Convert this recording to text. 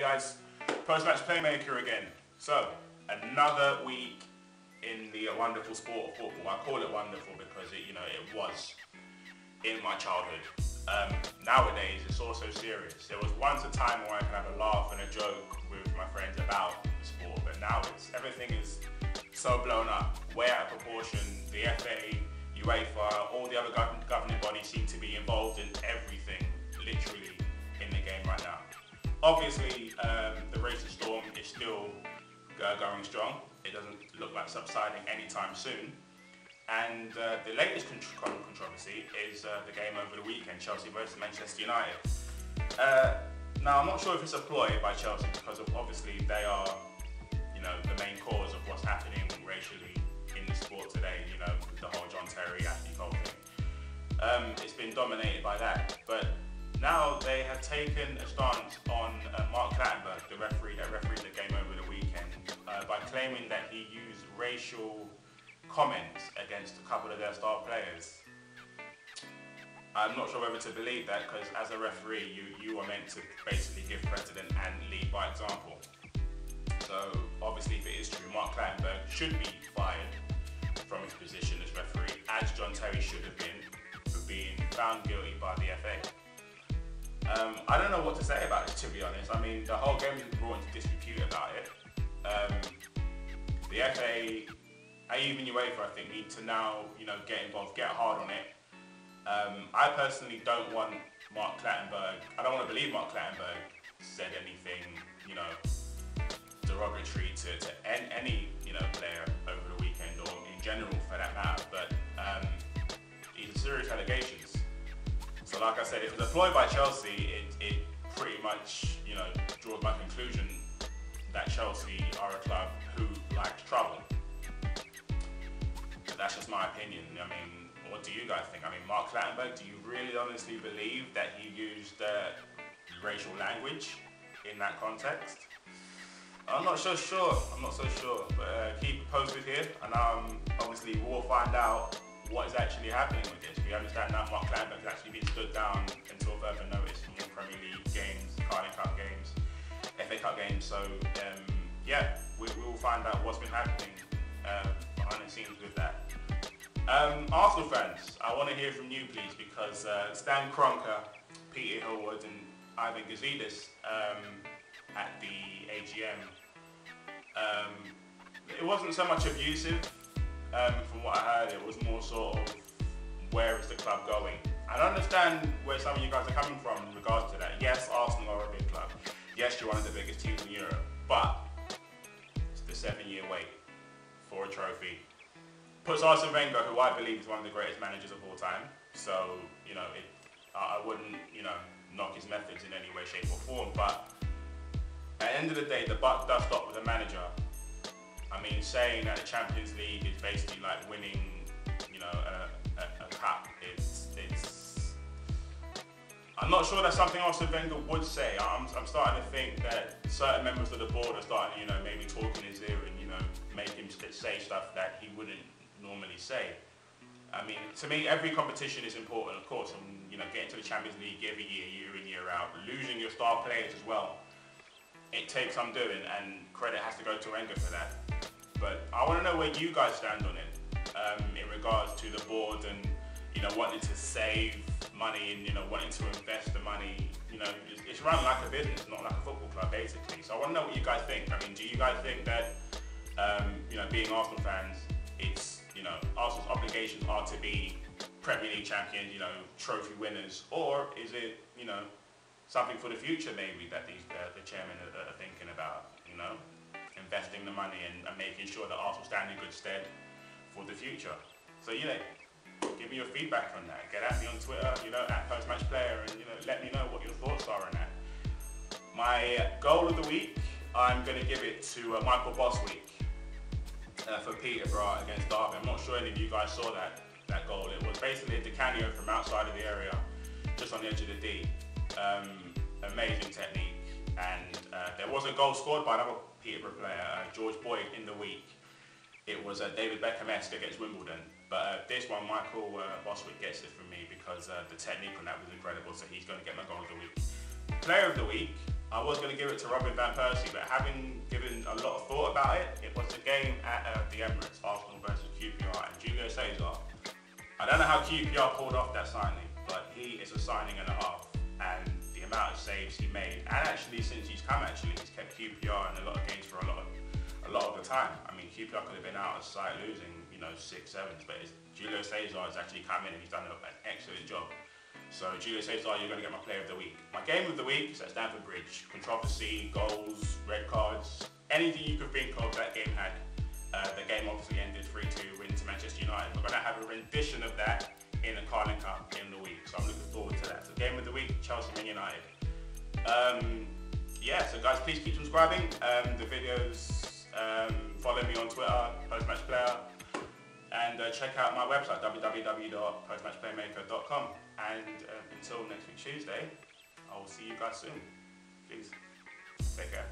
guys, post-match Playmaker again. So, another week in the wonderful sport of football. I call it wonderful because it was in my childhood. Nowadays, it's also serious. There was once a time where I could have a laugh and a joke with my friends about the sport, but now everything is so blown up, way out of proportion. The FA, UEFA, all the other governing bodies seem to be involved in everything, literally, in the game right now. Obviously, the racing storm is still going strong. It doesn't look like subsiding anytime soon. And the latest controversy is the game over the weekend, Chelsea versus Manchester United. Now, I'm not sure if it's a ploy by Chelsea because obviously they are, the main cause of what's happening racially in the sport today. The whole John Terry, Ashley Cole thing. It's been dominated by that. But now they have taken a stance on Mark Clattenburg, the referee that refereed the game over the weekend, by claiming that he used racial comments against a couple of their star players. I'm not sure whether to believe that because as a referee you are meant to basically give precedent and lead by example. So obviously if it is true, Mark Clattenburg should be fired from his position as referee, as John Terry should have been for being found guilty by the FA. I don't know what to say about it, to be honest. I mean, the whole game has been brought into disrepute about it. The FA, even UEFA, I think, need to now, get involved, get hard on it. I personally don't want Mark Clattenburg. I don't want to believe Mark Clattenburg said anything, derogatory to any, player over the weekend or in general for that matter. But these are serious allegations. So, like I said, if it's a ploy by Chelsea, it pretty much, draws my conclusion that Chelsea are a club who likes trouble. That's just my opinion. I mean, what do you guys think? I mean, Mark Clattenburg, do you really honestly believe that he used racial language in that context? I'm not so sure. But keep it posted here, and obviously we'll find out what is actually happening with this. We understand now Mark Clattenburg has actually been stood down until further notice from all Premier League games, Carling Cup games, FA Cup games. So yeah, we will find out what's been happening behind the scenes with that. Arsenal fans, I want to hear from you please, because Stan Kroenke, Peter Hillwood and Ivan Gazidis at the AGM, it wasn't so much abusive from what I heard. It was more sort of, where is the club going? I don't understand where some of you guys are coming from in regards to that. Yes, Arsenal are a big club. Yes, you're one of the biggest teams in Europe, but it's the 7-year wait for a trophy. Puts Arsene Wenger, who I believe is one of the greatest managers of all time. So, I wouldn't, knock his methods in any way, shape or form. But at the end of the day, the buck does stop with the manager. I mean, saying that the Champions League is basically like winning, a cup, I'm not sure that's something Arsene Wenger would say. I'm starting to think that certain members of the board are starting, maybe talking his ear and, make him say stuff that he wouldn't normally say. I mean, to me, every competition is important, of course, and, getting to the Champions League every year, year in, year out, losing your star players as well. It takes some doing, and credit has to go to Wenger for that. But I want to know where you guys stand on it, in regards to the board and, wanting to save money and, wanting to invest the money. It's run like a business, not like a football club, basically. So I want to know what you guys think. I mean, do you guys think that, being Arsenal fans, it's, Arsenal's obligations are to be Premier League champions, trophy winners, or is it, something for the future maybe that the chairman are thinking about, investing the money and making sure that Arsenal stand in good stead for the future? So, give me your feedback on that. Get at me on Twitter, at postmatchplayer, and, let me know what your thoughts are on that. My goal of the week, I'm going to give it to Michael Boswick for Peterborough against Derby. I'm not sure any of you guys saw that goal. It was basically a decanio from outside of the area, just on the edge of the D. Amazing technique, and there was a goal scored by another Peterborough player, George Boyd, in the week. It was David Beckham-esque against Wimbledon, but this one, Michael Boswick gets it from me because the technique on that was incredible, so he's going to get my goal of the week. Player of the week, I was going to give it to Robin Van Persie, but having given a lot of thought about it, it was a game at the Emirates, Arsenal versus QPR, and Julio Cesar. I don't know how QPR pulled off that signing, but he is a signing and a half, and the amount of saves he made, and actually since he's come, he's kept QPR in a lot of games for a lot of the time. I mean, QPR could have been out of sight losing, 6-7s, but Julio Cesar has actually come in and he's done an excellent job. So Julio Cesar, you're going to get my player of the week. My game of the week is at Stamford Bridge. Controversy, goals, red cards, anything you could think of that game had. The game obviously ended 3-2 win to Manchester United. We're going to have a rendition of that in the Carling Cup in the week. So I'm looking forward to that. So game of the week, Chelsea Man United. Yeah, so guys, please keep subscribing. The videos, follow me on Twitter, postmatchplayer. And check out my website, www.postmatchplaymaker.com. And until next week Tuesday, I will see you guys soon. Please, take care.